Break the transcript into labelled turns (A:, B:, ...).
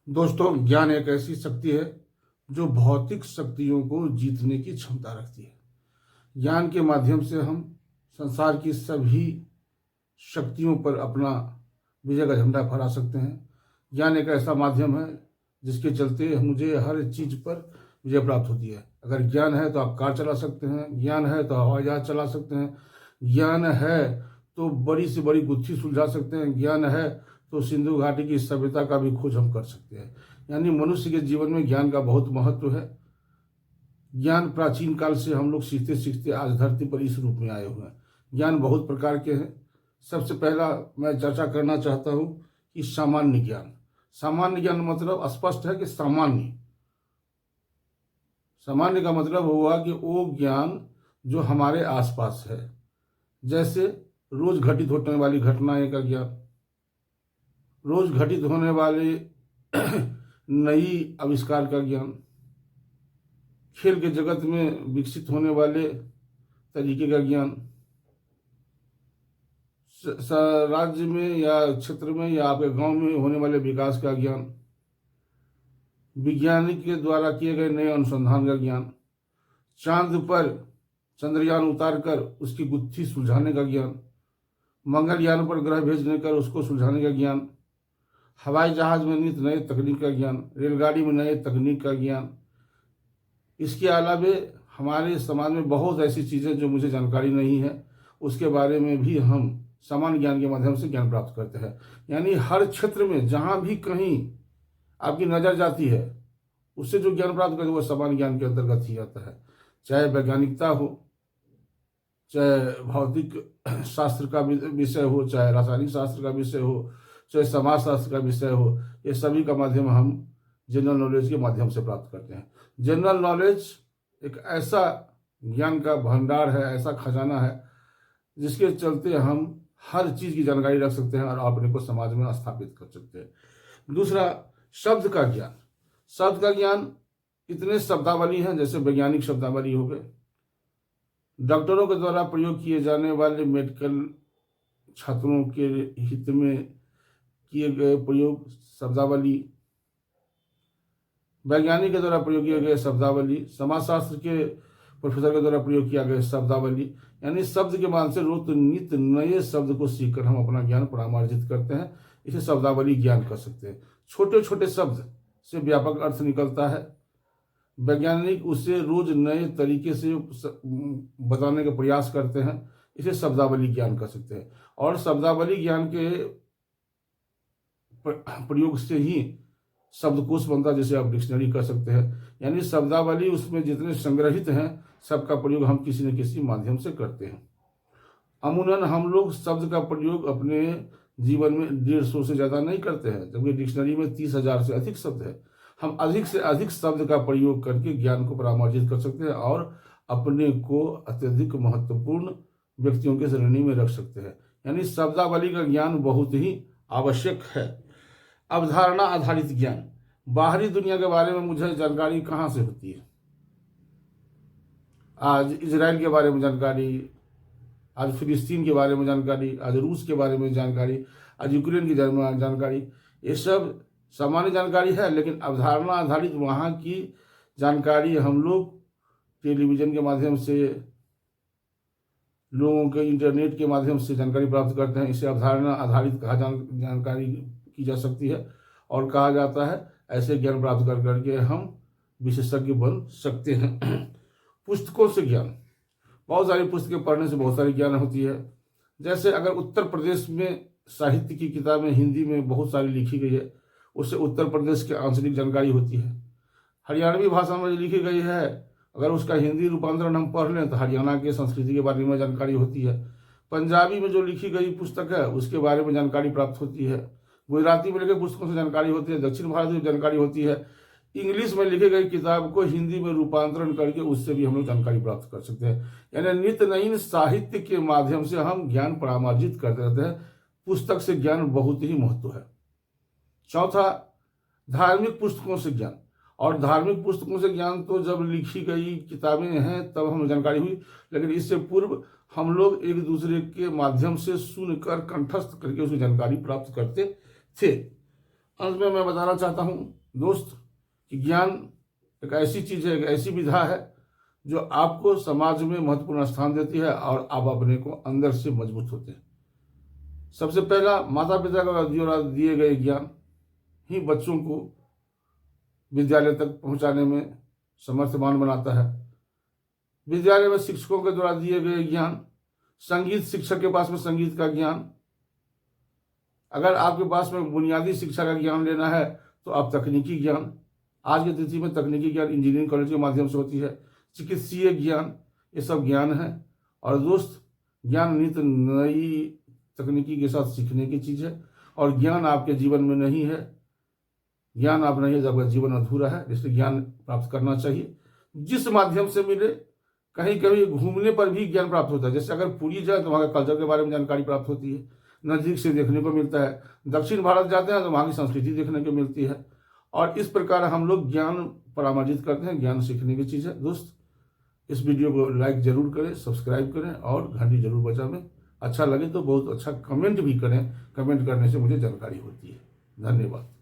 A: दोस्तों, ज्ञान एक ऐसी शक्ति है जो भौतिक शक्तियों को जीतने की क्षमता रखती है। ज्ञान के माध्यम से हम संसार की सभी शक्तियों पर अपना विजय का झंडा फहरा सकते हैं। ज्ञान एक ऐसा माध्यम है जिसके चलते मुझे हर चीज पर विजय प्राप्त होती है। अगर ज्ञान है तो आप कार चला सकते हैं, ज्ञान है तो हवाई जहाज चला सकते हैं, ज्ञान है तो बड़ी से बड़ी गुत्थी सुलझा सकते हैं, ज्ञान है तो सिंधु घाटी की सभ्यता का भी खोज हम कर सकते हैं। यानी मनुष्य के जीवन में ज्ञान का बहुत महत्व है। ज्ञान प्राचीन काल से हम लोग सीखते सीखते आज धरती पर इस रूप में आए हुए हैं। ज्ञान बहुत प्रकार के हैं। सबसे पहला मैं चर्चा करना चाहता हूँ कि सामान्य ज्ञान। सामान्य ज्ञान मतलब स्पष्ट है कि सामान्य सामान्य का मतलब हुआ कि वो ज्ञान जो हमारे आसपास है, जैसे रोज घटित होने वाली घटनाएं का ज्ञान, रोज घटित होने वाले नई आविष्कार का ज्ञान, खेल के जगत में विकसित होने वाले तरीके का ज्ञान, राज्य में या क्षेत्र में या आपके गांव में होने वाले विकास का ज्ञान, वैज्ञानिक के द्वारा किए गए नए अनुसंधान का ज्ञान, चांद पर चंद्रयान उतारकर उसकी गुत्थी सुलझाने का ज्ञान, मंगलयान पर ग्रह भेजने कर उसको सुलझाने का ज्ञान, हवाई जहाज में नित नए तकनीक का ज्ञान, रेलगाड़ी में नए तकनीक का ज्ञान। इसके अलावे हमारे समाज में बहुत ऐसी चीज़ें जो मुझे जानकारी नहीं है, उसके बारे में भी हम सामान्य ज्ञान के माध्यम से ज्ञान प्राप्त करते हैं। यानी हर क्षेत्र में जहाँ भी कहीं आपकी नज़र जाती है, उससे जो ज्ञान प्राप्त करते हैं वह सामान्य ज्ञान के अंतर्गत ही आता है। चाहे वैज्ञानिकता हो, चाहे भौतिक शास्त्र का विषय हो, चाहे रासायनिक शास्त्र का विषय हो, चाहे समाजशास्त्र का विषय हो, ये सभी का माध्यम हम जनरल नॉलेज के माध्यम से प्राप्त करते हैं। जनरल नॉलेज एक ऐसा ज्ञान का भंडार है, ऐसा खजाना है जिसके चलते हम हर चीज की जानकारी रख सकते हैं और अपने को समाज में स्थापित कर सकते हैं। दूसरा, शब्द का ज्ञान। शब्द का ज्ञान इतने शब्दावली हैं, जैसे वैज्ञानिक शब्दावली हो गए, डॉक्टरों के द्वारा प्रयोग किए जाने वाले मेडिकल छात्रों के हित में किए गए प्रयोग शब्दावली, वैज्ञानिक के द्वारा प्रयोग किए गए शब्दावली, समाजशास्त्र के प्रोफेसर के द्वारा प्रयोग किया गया शब्दावली। यानी शब्द के मान से रोज नित नए शब्द को सीखकर हम अपना ज्ञान परामार्जित करते हैं। इसे शब्दावली ज्ञान कर सकते हैं। छोटे छोटे शब्द से व्यापक अर्थ निकलता है। वैज्ञानिक उसे रोज नए तरीके से बताने का प्रयास करते हैं। इसे शब्दावली ज्ञान कर सकते हैं। और शब्दावली ज्ञान के प्रयोग से ही शब्दकोश बनता है, जिसे आप डिक्शनरी कर सकते हैं। यानी शब्दावली उसमें जितने संग्रहित हैं, सबका प्रयोग हम किसी न किसी माध्यम से करते हैं। अमूमन हम लोग शब्द का प्रयोग अपने जीवन में 150 से ज्यादा नहीं करते हैं, जबकि डिक्शनरी में 30,000 से अधिक शब्द है। हम अधिक से अधिक शब्द का प्रयोग करके ज्ञान को परामर्शित कर सकते हैं और अपने को अत्यधिक महत्वपूर्ण व्यक्तियों के श्रेणी में रख सकते हैं। यानी शब्दावली का ज्ञान बहुत ही आवश्यक है। अवधारणा आधारित ज्ञान। बाहरी दुनिया के बारे में मुझे जानकारी कहाँ से होती है? आज इजराइल के बारे में जानकारी, आज फिलिस्तीन के बारे में जानकारी, आज रूस के बारे में जानकारी, आज यूक्रेन की जानकारी, ये सब सामान्य जानकारी है। लेकिन अवधारणा आधारित वहाँ की जानकारी हम लोग टेलीविजन के माध्यम से, लोगों के इंटरनेट के माध्यम से जानकारी प्राप्त करते हैं। इसे अवधारणा आधारित कहा जानकारी की जा सकती है और कहा जाता है। ऐसे ज्ञान प्राप्त कर करके हम विशेषज्ञ बन सकते हैं। पुस्तकों से ज्ञान। बहुत सारी पुस्तकें पढ़ने से बहुत सारी ज्ञान होती है। जैसे अगर उत्तर प्रदेश में साहित्य की किताबें हिंदी में बहुत सारी लिखी गई है, उससे उत्तर प्रदेश की आंचलिक जानकारी होती है। हरियाणवी भाषा में जो लिखी गई है, अगर उसका हिंदी रूपांतरण हम पढ़ लें तो हरियाणा की संस्कृति के बारे में जानकारी होती है। पंजाबी में जो लिखी गई पुस्तक है उसके बारे में जानकारी प्राप्त होती है। गुजराती में लिखे पुस्तकों से जानकारी होती है। दक्षिण भारत में जानकारी होती है। इंग्लिश में लिखी गई किताब को हिंदी में रूपांतरण करके उससे भी हम लोग जानकारी प्राप्त कर सकते हैं। यानी नित्य नवीन साहित्य के माध्यम से हम ज्ञान परामार्जित करते रहते हैं। पुस्तक से ज्ञान बहुत ही महत्व है। चौथा, धार्मिक पुस्तकों से ज्ञान। और धार्मिक पुस्तकों से ज्ञान तो जब लिखी गई किताबें हैं तब हमें जानकारी हुई, लेकिन इससे पूर्व हम लोग एक दूसरे के माध्यम से सुनकर कंठस्थ करके उसकी जानकारी प्राप्त करते थे। अंत में मैं बताना चाहता हूँ दोस्त कि ज्ञान एक ऐसी चीज़ है, एक ऐसी विधा है जो आपको समाज में महत्वपूर्ण स्थान देती है और आप अपने को अंदर से मजबूत होते हैं। सबसे पहला माता पिता का द्वारा दिए गए ज्ञान ही बच्चों को विद्यालय तक पहुंचाने में समर्थवान बनाता है। विद्यालय में शिक्षकों के द्वारा दिए गए ज्ञान, संगीत शिक्षक के पास में संगीत का ज्ञान, अगर आपके पास में बुनियादी शिक्षा का ज्ञान लेना है तो आप तकनीकी ज्ञान, आज की तिथि में तकनीकी ज्ञान इंजीनियरिंग कॉलेज के माध्यम से होती है, चिकित्सीय ज्ञान, ये सब ज्ञान है। और दोस्त, ज्ञान नित्य नई तकनीकी के साथ सीखने की चीज़ है और ज्ञान आपके जीवन में नहीं है, ज्ञान आप नहीं है तो आपका जीवन अधूरा है। इसलिए ज्ञान प्राप्त करना चाहिए, जिस माध्यम से मिले। कहीं कभी घूमने पर भी ज्ञान प्राप्त होता है, जैसे अगर पुरी जाए तो वहाँ के कल्चर के बारे में जानकारी प्राप्त होती है, नज़दीक से देखने को मिलता है। दक्षिण भारत जाते हैं तो वहाँ की संस्कृति देखने को मिलती है। और इस प्रकार हम लोग ज्ञान परामर्शित करते हैं, ज्ञान सीखने की चीज़ है। दोस्त, इस वीडियो को लाइक जरूर करें, सब्सक्राइब करें और घंटी जरूर बजावें। अच्छा लगे तो बहुत अच्छा कमेंट भी करें, कमेंट करने से मुझे जानकारी होती है। धन्यवाद।